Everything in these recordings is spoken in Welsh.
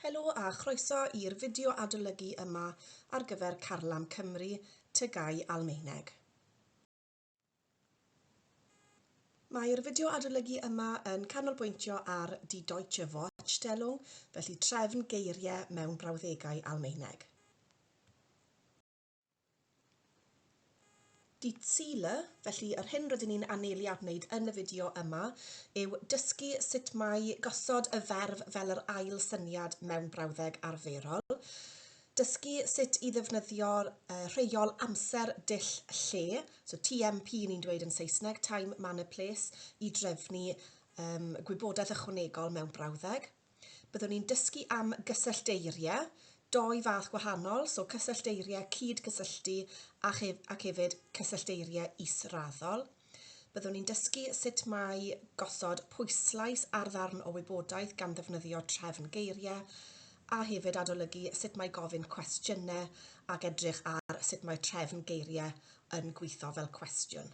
Helo a chroeso i'r fideo adolygu yma ar gyfer Carlam Cymru TGAU Almaeneg. Mae'r fideo adolygu yma yn canolbwyntio ar die Deutsche Wortstellung, felly trefn geiriau mewn brawddegau Almaeneg. Die Ziele, felly yr hyn rydyn ni'n anelu at wneud yn y fideo yma, yw dysgu sut mae gosod y ferf fel yr ail syniad mewn brawddeg arferol, dysgu sut i ddefnyddio'r rheol amser dull lle, so TMP ni'n dweud yn Saesneg, time, manner, place, i drefnu gwybodaeth ychwanegol mewn brawddeg. Byddwn ni'n dysgu am gysyllteiriau, doi fath gwahanol, so cysyllteiriau cyd-gysylltu ac hefyd cysyllteiriau israddol. Byddwn ni'n dysgu sut mae gosod pwyslais ar ddarn o wybodaeth gan ddefnyddio trefn geiriau, a hefyd adolygu sut mae gofyn cwestiynau ac edrych ar sut mae trefn geiriau yn gweithio fel cwestiwn.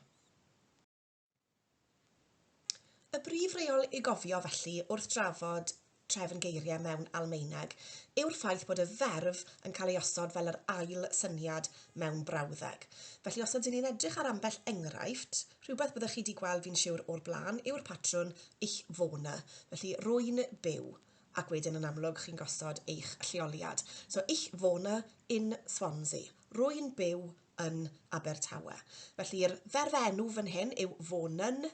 Y brif reol i gofio felly wrth drafod trefn geiriau mewn Almaeneg yw'r ffaith bod y ferf yn cael ei osod fel yr ail syniad mewn brawddeg. Felly os ydyn ni'n edrych ar ambell enghraifft, rhywbeth byddwch chi wedi gweld fi'n siŵr o'r blaen yw'r patrwm ich wohne, felly rwy'n byw, ac wedyn yn amlwg chi'n gosod eich lleoliad. So ich wohne in Swansea, rwy'n byw yn Abertawe. Felly'r ferf enw fan hyn yw wohnen,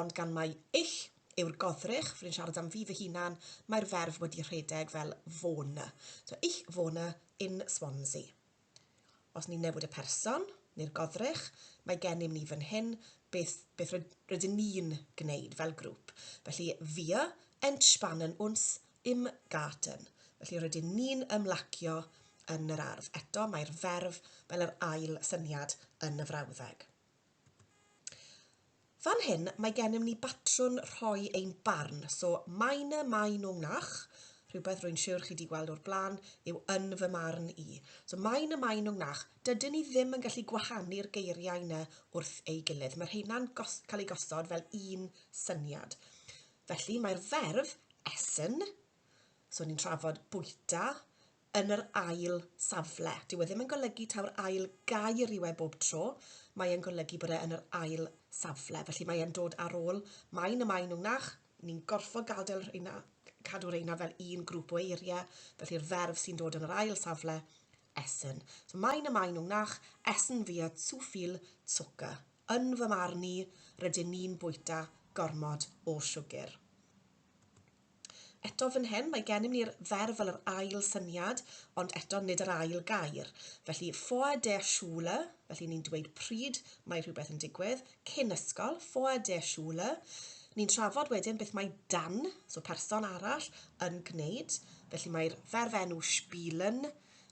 ond gan mai ich yw'r goddrych, fri'n siarad am fi fy hunan, mae'r ferf wedi rhedeg fel wohne. So ich wohne in Swansea. Os ni'n newid y person, neu'r goddrych, mae gennym ni fan hyn beth rydyn ni'n gwneud fel grŵp. Felly, wir entspannen uns im Garten. Felly, rydyn ni'n ymlacio yn yr ardd. Eto, mae'r ferf fel yr ail syniad yn y frawddeg. Fan hyn, mae gennym ni batrwm rhoi ein barn. So, meine Meinung nach, rhywbeth rwy'n siŵr chi wedi gweld o'r blaen, yw yn fy marn i. So, meine Meinung nach, dydyn ni ddim yn gallu gwahanu'r geiriau yna wrth ei gilydd. Mae'r rheina'n cael ei gosod fel un syniad. Felly, mae'r ferf essen, so ni'n trafod bwyta, yn yr ail safle. Dyw e ddim yn golygu taw'r ail gair yw e bob tro, mae e'n golygu bod e yn yr ail safle. Felly mae e'n dod ar ôl meine Meinung nach, ni'n gorfod cadw reina fel un grŵp o eiriau, felly'r ferf sy'n dod yn yr ail safle, essen. So meine Meinung nach, essen wir zu viel Zucker. Yn fy marn i, rydyn ni'n bwyta gormod o siwgr. Eto fan hyn, mae gennym ni'r ferf fel yr ail syniad, ond eto nid yr ail gair. Felly, vor der Schule, felly ni'n dweud pryd mae rhywbeth yn digwydd, cyn ysgol, vor der Schule. Ni'n trafod wedyn beth mae dan, so person arall, yn gwneud. Felly mae'r ferf enw spielen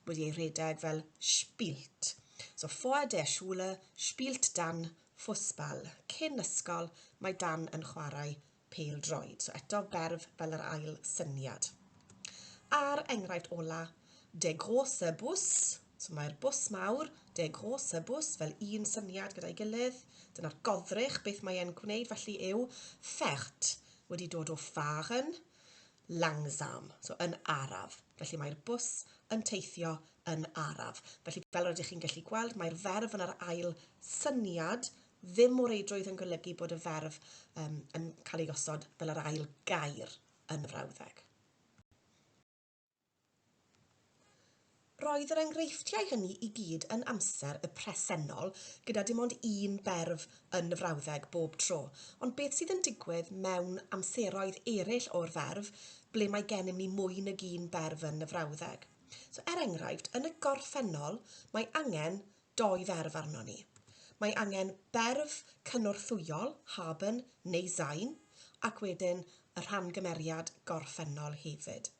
wedi ei redeg fel spielt. So, vor der Schule, spielt Dan Fußball. Cyn ysgol, mae Dan yn chwarae pêl-droed. So eto berf fel yr ail syniad. A'r enghraifft ola, der große Bus, so mae'r bws mawr, der große Bus, fel un syniad gyda'i gilydd. Dyna'r goddrych, beth mae e'n gwneud, felly yw fährt, wedi dod o fahren, langsam, so yn araf. Felly mae'r bws yn teithio yn araf. Felly fel rydych chi'n gallu gweld, mae'r ferf yn yr ail syniad, ddim o reidrwydd yn golygu bod y ferf yn cael ei gosod fel yr ail gair yn y frawddeg. Roedd yr enghreifftiau hynny i gyd yn amser y presennol gyda dim ond un berf yn y frawddeg bob tro. Ond beth sydd yn digwydd mewn amseroedd eraill o'r ferf ble mae gennym ni mwy nag un berf yn y frawddeg. So enghraifft, yn y gorffennol mae angen doi ferf arno ni. Mae angen berf cynorthwyol, haben neu sein, ac wedyn y rhangymeriad gorffennol hefyd.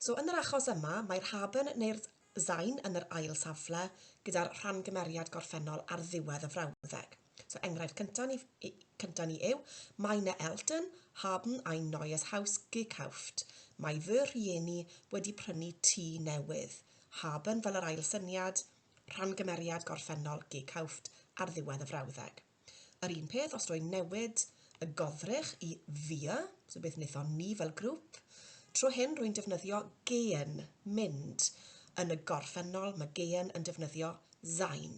So yn yr achos yma, mae'r haben neu'r sein yn yr ail safle gyda'r rhangymeriad gorffennol ar ddiwedd y frawddeg. So enghraifft cyntaf ni yw, meine Eltern haben ein neues Haus gekauft. Mae fy rhieni wedi prynu tŷ newydd. Haben fel yr ail syniad, rhangymeriad gorffennol gekauft ar ddiwedd y frawddeg. Yr un peth os rwy'n newid y goddrych i wir, so beth wnaethon ni fel grŵp, Tro hyn rwy'n defnyddio gean, mynd. Yn y gorffennol mae gean yn defnyddio sein.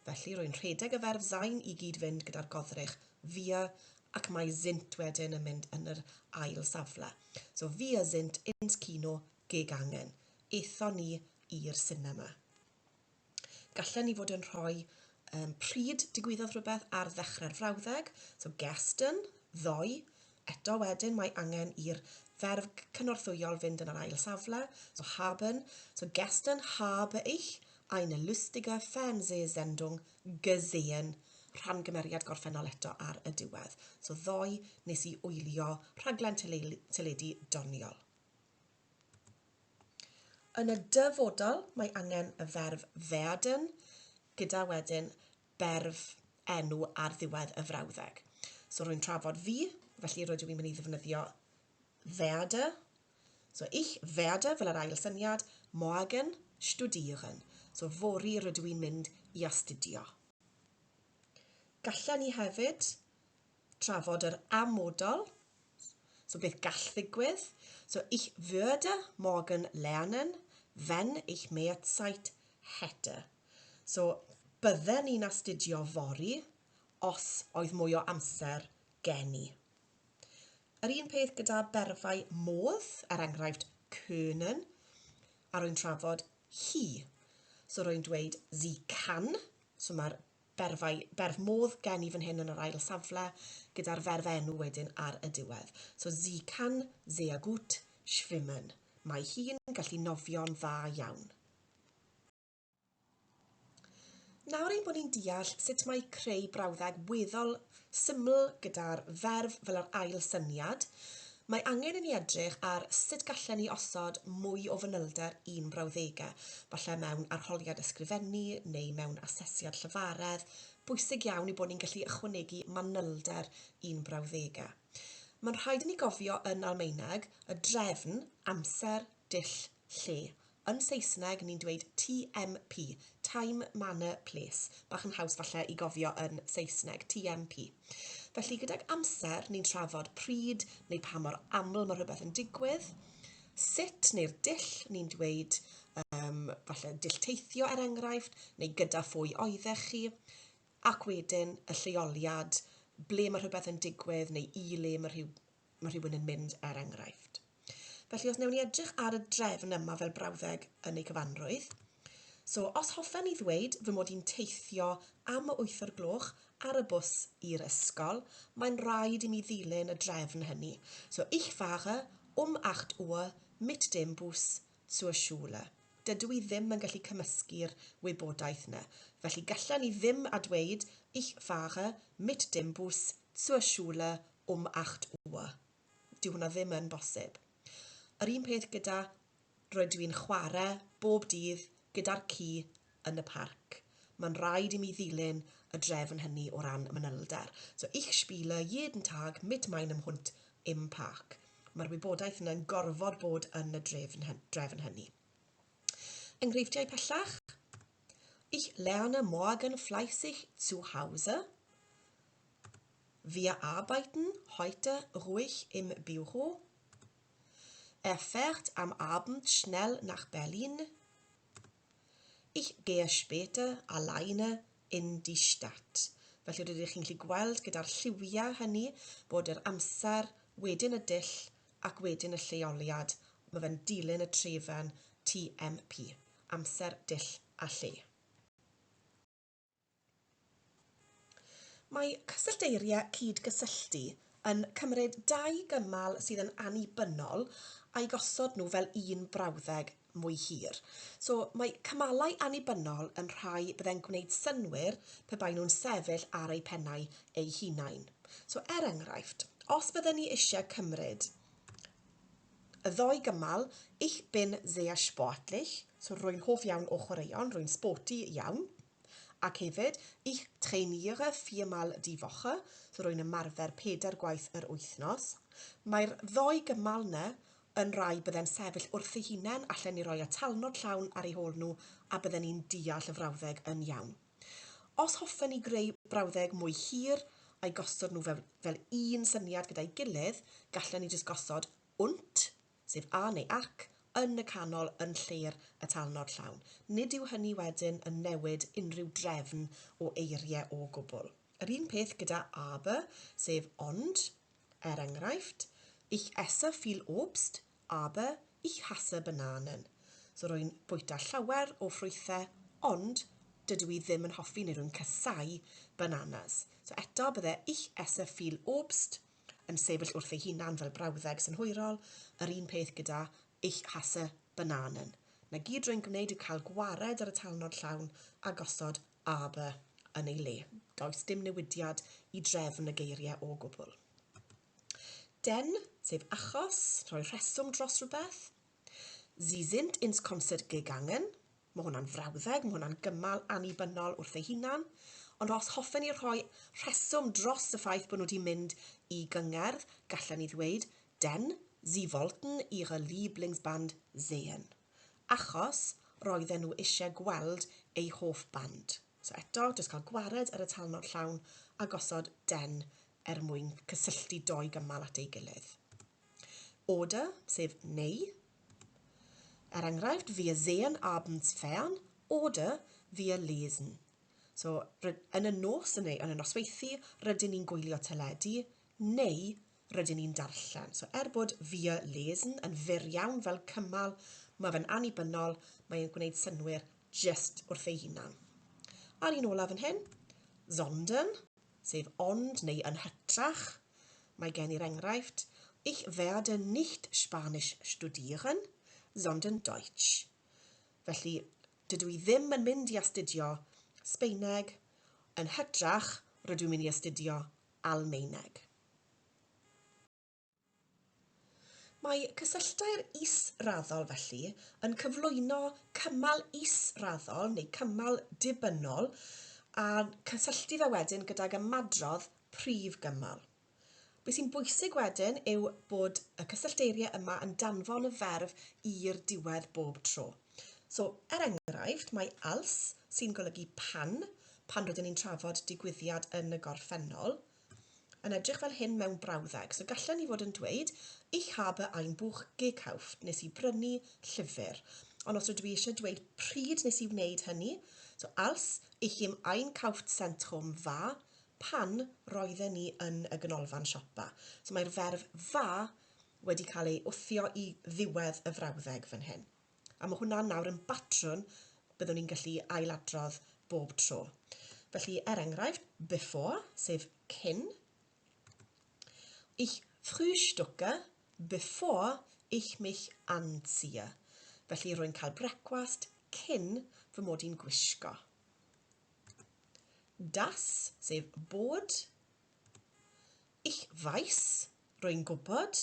Felly rwy'n rhedeg y ferf sein i gyd fynd gyda'r goddrych via ac mae zynt wedyn yn mynd yn yr ail safle. So via zynt ins kino geg angen. Eithon ni i'r sinema. Gallen ni fod yn rhoi pryd digwyddodd rhywbeth ar ddechrau'r frawddeg. So gesten, ddoi. Eto wedyn mae angen i'r ferf cynorthwyol fynd yn yr ail safle. So haben. So gesten habe ich eine lustige Fernsehsendung gesehen. Rhangymeriad gorffennol eto ar y diwedd. So ddoi nes i wylio rhaglen teledu doniol. Yn y dyfodol mae angen y ferf werden gyda wedyn berf enw ar ddiwedd y frawddeg. So rwy'n trafod fi, felly rydw i'n mynd i ddefnyddio werde. So ich werde fel yr ail syniad, morgen studieren. So fori rydw i'n mynd i astudio. Gallen ni hefyd trafod yr amodol. So beth gall ddigwydd. So ich würde morgen lernen, wenn ich mehr Zeit hätte. So bydden ni'n astudio fori os oedd mwy o amser gen i. Yr un peth gyda berfau modd, er enghraifft können, a rwy'n trafod hi. So rwy'n dweud sie kann, so mae'r berf modd gen i fan hyn yn yr ail safle, gyda'r ferf enw wedyn ar y diwedd. So sie kann sehr gut schwimmen. Mae hi'n gallu nofio'n dda iawn. Nawr ein bod ni'n deall sut mae creu brawddeg weddol syml gyda'r ferf fel yr ail syniad, mae angen i ni edrych ar sut gallen ni osod mwy o fanylder un brawddegau, falle mewn arholiad ysgrifennu neu mewn asesiad llyfaredd, bwysig iawn i bod ni'n gallu ychwanegu manylder un brawddegau. Mae'n rhaid i ni gofio yn Almaeneg y drefn amser, dull, lle. Yn Saesneg ni'n dweud TMP, Time, Manner, Place. Bach yn haws falle i gofio yn Saesneg, TMP. Felly gydag amser ni'n trafod pryd neu pa mor aml mae rhywbeth yn digwydd. Sut neu'r dull ni'n dweud falle dull teithio er enghraifft neu gyda phwy oeddech chi. Ac wedyn y lleoliad, ble mae rhywbeth yn digwydd neu i le mae rhywun yn mynd er enghraifft. Felly os newn ni edrych ar y drefn yma fel brawddeg yn ei cyfanrwydd. So os hoffen ni ddweud fy mod i'n teithio am y 8 o'r gloch ar y bws i'r ysgol, mae'n rhaid i mi ddilyn y drefn hynny. So ich fahre 8 Uhr mit dem Bus zur Schule. Dydw i ddim yn gallu cymysgu'r wybodaeth yna. Felly gallen ni ddim a dweud ich fahre mit dem Bus zur Schule 8 Uhr. Dyw hwnna ddim yn bosib. Yr un peth gyda rydw i'n chwarae bob dydd gyda'r ci yn y parc. Mae'n rhaid i mi ddilyn y drefn hynny o ran manylder. So ich spiele jeden Tag mit meinem Hund im Park. Mae'r wybodaeth yna'n gorfod bod yn y drefn hynny. Enghreifftiau pellach. Ich lerne morgen fleißig zu Hause. Wir arbeiten heute ruhig im Büro. Fährt am Abend schnell nach Berlin. Ich gehe später alleine in die Stadt. Felly rydych chi'n gallu gweld gyda'r lliwiau hynny bod yr amser wedyn y dull ac wedyn y lleoliad. Mae fe'n dilyn y trefn TMP, amser, dull a lle. Mae cysyllteiriau cydgysylltu yn cymryd 2 gymal sydd yn annibynnol a'i gosod nhw fel un brawddeg mwy hir. So mae cymalau annibynnol yn rhai bydde'n gwneud synnwyr pe bai nhw'n sefyll ar eu pennau eu hunain. So er enghraifft, os bydden ni eisiau cymryd y 2 gymal, ich bin sehr sportlich, so rwy'n hoff iawn o chwaraeon, rwy'n sporty iawn. Ac hefyd, ich trainiere 4-mal die Woche, so rwy'n ymarfer 4 gwaith yr wythnos. Mae'r 2 gymal yna yn rai bydde'n sefyll wrth eu hunain, allan ni roi atalnod llawn ar eu hôl nhw a bydden ni'n deall y frawddeg yn iawn. Os hoffen ni greu brawddeg mwy hir a'i gosod nhw fel un syniad gyda'i gilydd, gallen ni jyst gosod und, sef a neu ac, yn y canol yn lle'r y talnod llawn. Nid yw hynny wedyn yn newid unrhyw drefn o eiriau o gwbl. Yr un peth gyda aber, sef ond, enghraifft, ich esse viel Obst, aber ich hasse Bananen. So rwy'n bwyta llawer o ffrwythau, ond dydw i ddim yn hoffi neu rwy'n casau bananas. So eto bydde ich esse viel Obst yn sefyll wrth ei hunan fel brawddeg synhwyrol, yr un peth gyda ich hasse Bananen. Na gyd rwy'n gwneud yw cael gwared ar y talnod llawn a gosod aber yn ei le. Does dim newidiad i drefn y geiriau o gwbl. Den, sef achos, rhoi rheswm dros rhywbeth. Sie sind ins Konzert gegangen. Mae hwnna'n frawddeg, mae hwnna'n gymal annibynnol wrth ei hunan. Ond os hoffen ni rhoi rheswm dros y ffaith bod nhw wedi mynd i gyngerdd, gallen ni ddweud, denn sie wollten ihre Lieblingsband sehen. Achos roedden nhw eisiau gweld ei hoff band. So eto, jyst cael gwared ar y talnod llawn a gosod den mwyn cysylltu dou gymal at ei gilydd. Oder, sef neu. Enghraifft, wir sehen abends fern oder wir lesen. So, yn y nos yn y nosweithi, rydyn ni'n gwylio teledu, neu rydyn ni'n darllen. So, bod wir lesen yn fyr iawn fel cymal, mae fe'n annibynnol, mae'n gwneud synwyr just wrth ei hunan. A'r un olaf yn hyn, sondern, sef ond neu yn hytrach. Mae gen i'r enghraifft, ich werde nicht Spanisch studieren, sondern Deutsch. Felly, dydw i ddim yn mynd i astudio Sbaeneg, yn hytrach rydw i'n mynd i astudio Almaeneg. Mae cysylltau'r is-raddol felly yn cyflwyno cymal is-raddol neu cymal dibynnol a cysylltu fe wedyn gydag ymadrodd prif gymal. Be sy'n bwysig wedyn yw bod y cysyllteiriau yma yn danfon y ferf i'r diwedd bob tro. So, enghraifft, mae als sy'n golygu pan rydyn ni'n trafod digwyddiad yn y gorffennol, yn edrych fel hyn mewn brawddeg. So gallen ni fod yn dweud, ich habe ein Buch gekauft, nes i brynu llyfr. Ond os rydw i eisiau dweud pryd nes i wneud hynny, so als ich im Einkaufszentrum war, pan roedden ni yn y ganolfan siopa. So mae'r ferf fa wedi cael ei wthio i ddiwedd y frawddeg fan hyn. A mae hwnna nawr yn batrwm byddwn ni'n gallu ailadrodd bob tro. Felly, enghraifft, before, sef cyn. Ich frühstücke bevor ich mich anziehe. Felly rwy'n cael brecwast cyn fy mod i'n gwisgo. Das, sef bod. Ich weiß, rwy'n gwybod.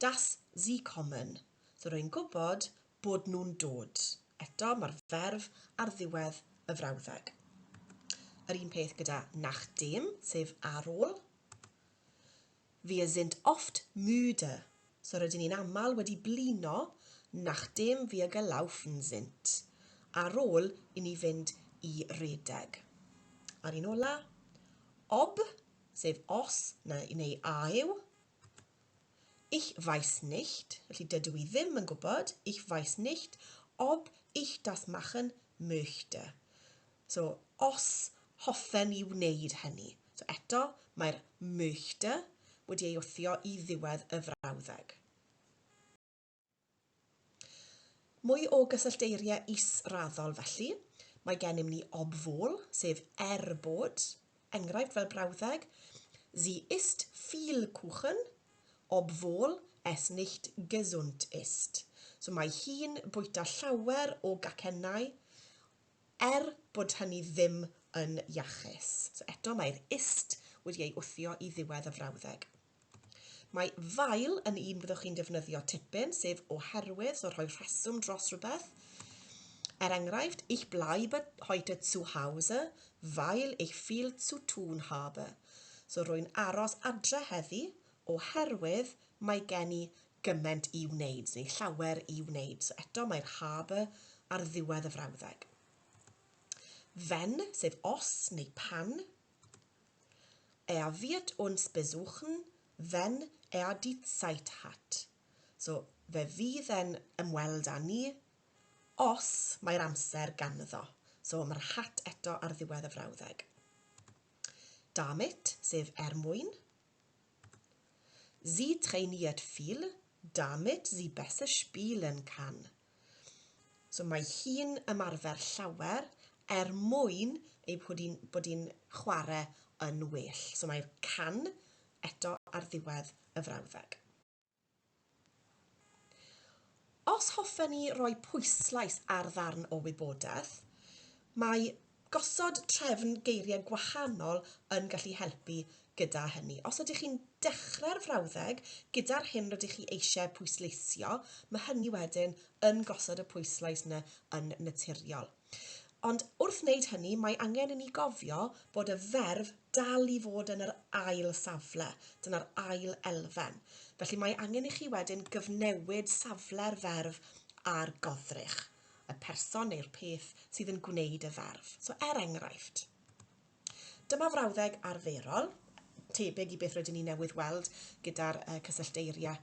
Das sie kommen. So rwy'n gwybod bod nhw'n dod. Eto mae'r ferf ar ddiwedd y frawddeg. Yr un peth gyda nachdem, sef ar ôl. Wir sind oft müde. So rydyn ni'n aml wedi blino nachdem wir gelaufen sind. Ar ôl i ni fynd i redeg. A'r un ola, ob, sef os neu a yw. Ich weiß nicht, felly dydw i ddim yn gwybod, ich weiß nicht, ob ich das machen möchte. So, os hoffen i wneud hynny. So eto, mae'r möchte wedi ei wthio i ddiwedd y frawddeg. Mwy o gysyllteiriau is-raddol felly. Mae gennym ni obwohl, sef bod, enghraifft fel brawddeg. Sie isst viel Kuchen, obwohl es nicht gesund ist. So mae hi'n bwyta llawer o gacennau, bod hynny ddim yn iachus. So eto mae'r ist wedi ei wthio i ddiwedd y frawddeg. Mae fail yn un byddwch chi'n defnyddio tipyn, sef oherwydd, so rhoi rheswm dros rhywbeth. Enghraifft, ich bleibe heute zu Hause, weil ich viel zu tun habe. So rwy'n aros adre heddi, oherwydd mae gen i gymaint i wneud, neu llawer i wneud. So eto mae'r habe ar ddiwedd y frawddeg. Wenn, sef os neu pan. Wird uns besuchen, wenn die Zeit hat. So, fe fydd e'n ymweld â ni os mae'r amser ganddo. So mae'r hat eto ar ddiwedd y frawddeg. Damit, sef mwyn. Sie trainiert viel, damit sie besser spielen kann. So mae hi'n ymarfer llawer mwyn ei bod hi'n chwarae yn well. So mae'r can eto ar ddiwedd y frawddeg. Os hoffen ni roi pwyslais ar ddarn o wybodaeth, mae gosod trefn geiriau gwahanol yn gallu helpu gyda hynny. Os ydych chi'n dechrau'r frawddeg gyda'r hyn rydych chi eisiau pwysleisio, mae hynny wedyn yn gosod y pwyslais yna yn naturiol. Ond wrth wneud hynny, mae angen i ni gofio bod y ferf dal i fod yn yr ail safle, dyna'r ail elfen. Felly mae angen i chi wedyn gyfnewid safle'r ferf a'r goddrych, y person neu'r peth sydd yn gwneud y ferf. So enghraifft, dyma frawddeg arferol, tebyg i beth rydyn ni newydd weld gyda'r cysyllteiriau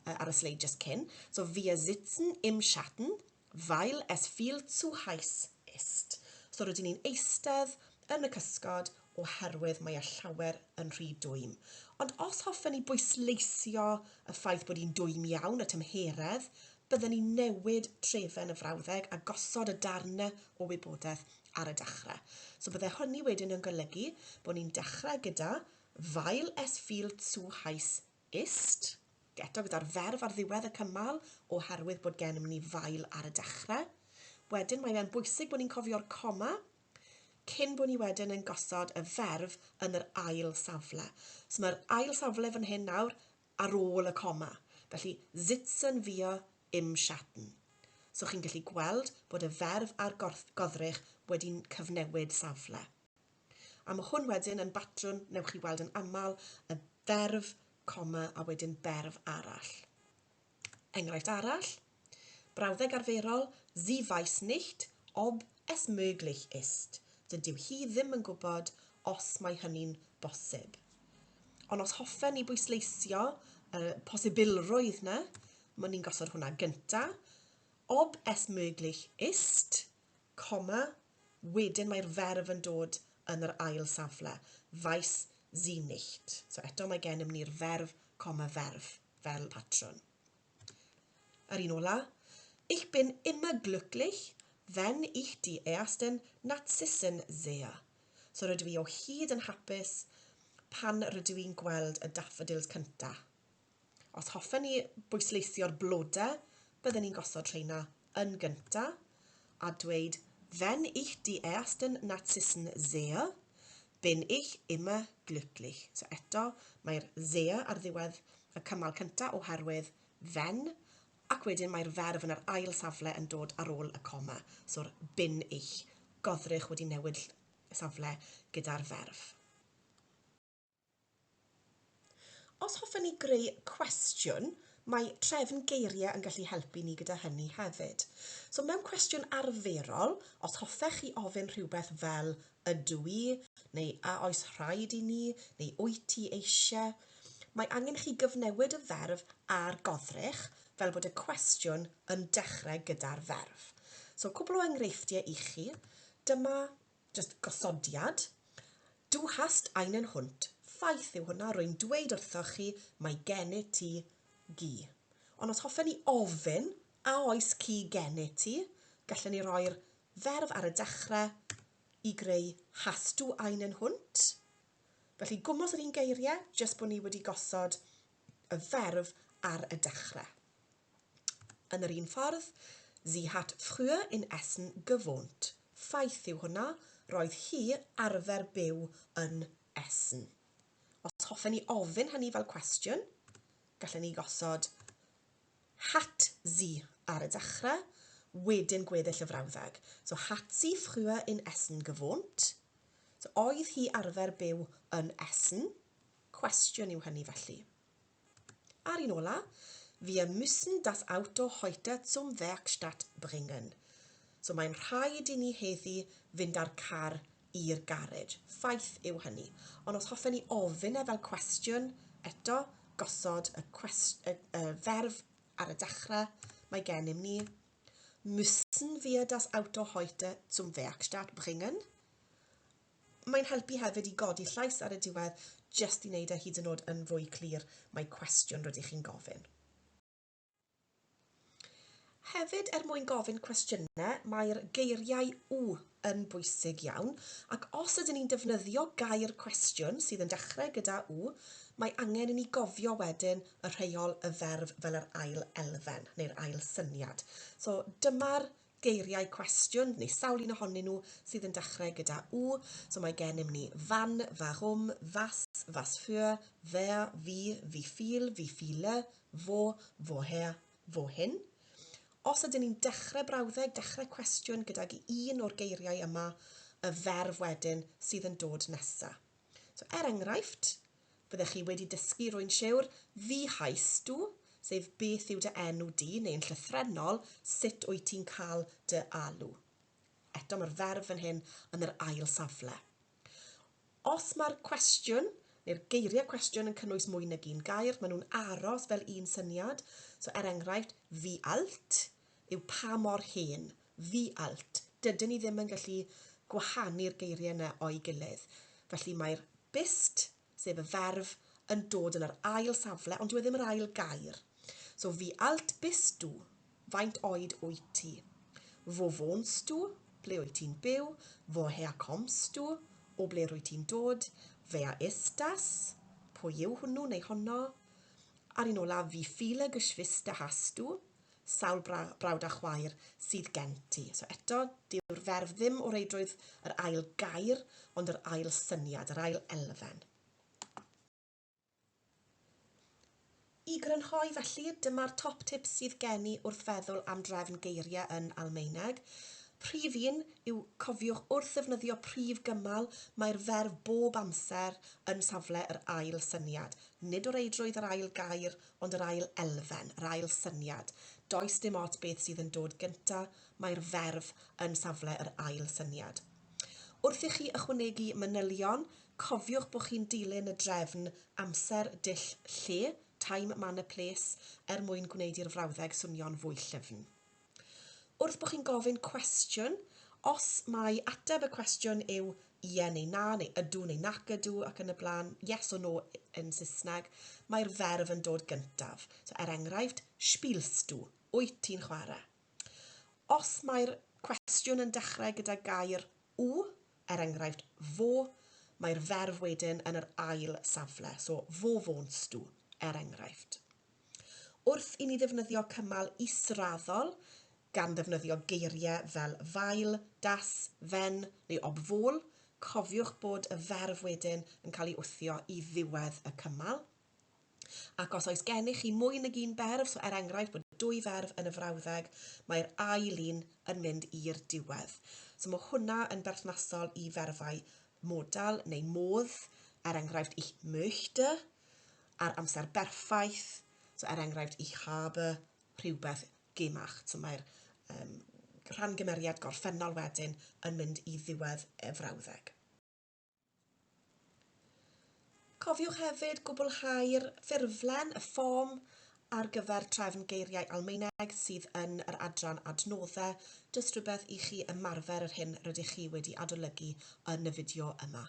ar y sleid just cyn. So, wir sitzen im Schatten, weil es viel zu heiß ist. So, rydyn ni'n eistedd yn y cysgod oherwydd mae y llawer yn rhy dwym. Ond os hoffen ni bwysleisio y ffaith bod hi'n dwym iawn, y tymheredd, byddwn ni'n newid trefn y frawddeg a gosod y darnau o wybodaeth ar y dechrau. So bydde hynny wedyn yn golygu bod ni'n dechrau gyda weil es viel zu heiß ist. Eto gyda'r ferf ar ddiwedd y cymal oherwydd bod gennym ni weil ar y dechrau. Wedyn mae'n bwysig bod ni'n cofio'r coma cyn bod ni wedyn yn gosod y ferf yn yr ail safle. So mae'r ail safle fan hyn nawr ar ôl y coma. Felly, sitzen wir im Schatten. So chi'n gallu gweld bod y ferf a'r goddrych wedi'n cyfnewid safle. A mae hwn wedyn yn batrwm, newch chi weld yn aml, y ferf, coma a wedyn berf arall. Enghraifft arall, brawddeg arferol, sie weiß nicht, ob es möglich ist. Dyw hi ddim yn gwybod os mae hynny'n bosib. Ond os hoffen ni bwysleisio y posibilrwydd yna, mae ni'n gosod hwnna gynta. Ob es möglich ist, coma, wedyn mae'r ferf yn dod yn yr ail safle. Weiß sie nicht. So eto mae gennym ni'r ferf, coma, ferf, fel patrwm. Yr un ola. Ich bin immer glücklich, wenn ich die ersten Narzissen sehe. So rydw i o hyd yn hapus pan rydw i'n gweld y daffodils cynta. Os hoffen ni bwysleisio'r blodau, byddwn ni'n gosod rheina yn gynta a dweud, wenn ich die ersten Narzissen sehe, bin ich immer glücklich. So eto, mae'r sehe ar ddiwedd y cymal cynta oherwydd wenn, ac wedyn mae'r ferf yn yr ail safle yn dod ar ôl y coma. So'r bin ich, goddrych wedi newid safle gyda'r ferf. Os hoffen ni greu cwestiwn, mae trefn geiriau yn gallu helpu ni gyda hynny hefyd. So mewn cwestiwn arferol, os hoffech chi ofyn rhywbeth fel ydw i, neu a oes rhaid i ni, neu wyt ti eisiau, mae angen chi gyfnewid y ferf a'r goddrych fel bod y cwestiwn yn dechrau gyda'r ferf. So, cwbl o enghreifftiau i chi. Dyma just gosodiad. Du hast einen Hund. Ffaith yw hwnna, rwy'n dweud wrthoch chi, mae gennyt ti gi. Ond os hoffen ni ofyn, a oes ci gennyt ti, gallwn ni roi'r ferf ar y dechrau i greu hast du einen Hund. Felly, gwmos yr un geiriau, jyst bod ni wedi gosod y ferf ar y dechrau. Yn yr un ffordd, sie hat früher in Essen gewohnt. Ffaith yw hwnna, roedd hi arfer byw yn Essen. Os hoffen ni ofyn hynny fel cwestiwn, gallwn ni gosod hat sie ar y dechrau, wedyn gweddill y frawddeg. So, hat sie früher in Essen gewohnt. So, oedd hi arfer byw yn Essen. Cwestiwn yw hynny felly. Ar un ola, wir müssen das Auto heute zum Werkstatt bringen. So mae'n rhaid i ni heddi fynd â'r car i'r garej. Ffaith yw hynny. Ond os hoffen ni ofyn fel cwestiwn, eto gosod y ferf ar y dechrau, mae gennym ni müssen wir das Auto heute zum Werkstatt bringen? Mae'n helpu hefyd i godi llais ar y diwedd jyst i wneud e hyd yn oed yn fwy clir mae cwestiwn rydych chi'n gofyn. Hefyd mwyn gofyn cwestiynau, mae'r geiriau w yn bwysig iawn, ac os ydyn ni'n defnyddio gair cwestiwn sydd yn dechrau gyda w, mae angen i ni gofio wedyn y rheol y ferf fel yr ail elfen neu'r ail syniad. So dyma'r geiriau cwestiwn, neu sawl un ohonyn nhw sydd yn dechrau gyda w. So mae gennym ni van, warum, was für, wer, wie viel, wie viele, wo, woher, wohin. Os ydyn ni'n dechrau brawddeg, dechrau cwestiwn gydag un o'r geiriau yma, y ferf wedyn sydd yn dod nesaf. So enghraifft, byddech chi wedi dysgu rwy'n siwr, fi haes dw, sef beth yw dy enw di, neu'n llythrenol, sut wyt ti'n cael dy alw. Eto mae'r ferf fan hyn yn yr ail safle. Os mae'r cwestiwn, neu'r geiriau cwestiwn yn cynnwys mwy nag un gair, maen nhw'n aros fel un syniad. So enghraifft, fi alt yw pa mor hen, fi alt. Dydyn ni ddim yn gallu gwahanu'r geiriau yna o'i gilydd. Felly mae'r bist, sef y ferf, yn dod yn yr ail safle, ond dyw e ddim yr ail gair. So fi alt bist du, faint oed wyt ti? Wo wohnst du, ble wyt ti'n byw? Woher kommst du, o ble rwyt ti'n dod? Wer ist das, pwy yw hwnnw neu honno? Ar un ola, wie viele Geschwister hast du? Sawl brawd a chwaer sydd gen ti. So eto, dyw'r ferf ddim o reidrwydd yr ail gair, ond yr ail syniad, yr ail elfen. I grynhoi felly, dyma'r top tips sydd gen i wrth feddwl am drefn geiriau yn Almaeneg. Prif un yw cofiwch wrth ddefnyddio prif gymal, mae'r ferf bob amser yn safle yr ail syniad. Nid o reidrwydd yr ail gair, ond yr ail elfen, yr ail syniad. Does dim ots beth sydd yn dod gynta, mae'r ferf yn safle yr ail syniad. Wrth i chi ychwanegu manylion, cofiwch bod chi'n dilyn y drefn amser dull lle, time, manner, place, mwyn gwneud i'r frawddeg swnio'n fwy llyfn. Wrth bod chi'n gofyn cwestiwn, os mae ateb y cwestiwn yw ie neu na, neu ydw neu nac ydw ac yn y blaen, yes or no yn Saesneg, mae'r ferf yn dod gyntaf. So enghraifft, spielst du, wyt ti'n chwarae. Os mae'r cwestiwn yn dechrau gyda gair w, enghraifft fo, mae'r ferf wedyn yn yr ail safle. So wo wohnst du, enghraifft. Wrth i ni ddefnyddio cymal israddol, gan ddefnyddio geiriau fel fail, das, fen neu obfôl, cofiwch bod y ferf wedyn yn cael ei wthio i ddiwedd y cymal. Ac os oes gennych chi mwy nag un berf, so enghraifft bod 2 ferf yn y frawddeg, mae'r ail un yn mynd i'r diwedd. So mae hwnna yn berthnasol i ferfau modal neu modd, enghraifft ich möchte, ar amser berffaith, so enghraifft ich habe rhywbeth gemacht. So mae'r rhan gymeriad gorffennol wedyn yn mynd i ddiwedd y frawddeg. Cofiwch hefyd gwblhau'r ffurflen, y ffom ar gyfer trefn geiriau Almaeneg sydd yn yr adran adnoddau, jyst rhywbeth i chi ymarfer yr hyn rydych chi wedi adolygu yn y fideo yma.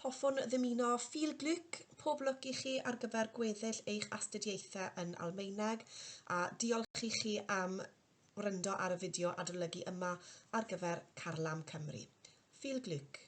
Hoffwn ddymuno viel Glück, pob lwc i chi ar gyfer gweddill eich astudiaethau yn Almaeneg, a diolch i chi am wrando ar y fideo adolygu yma ar gyfer Carlam Cymru. Viel Glück.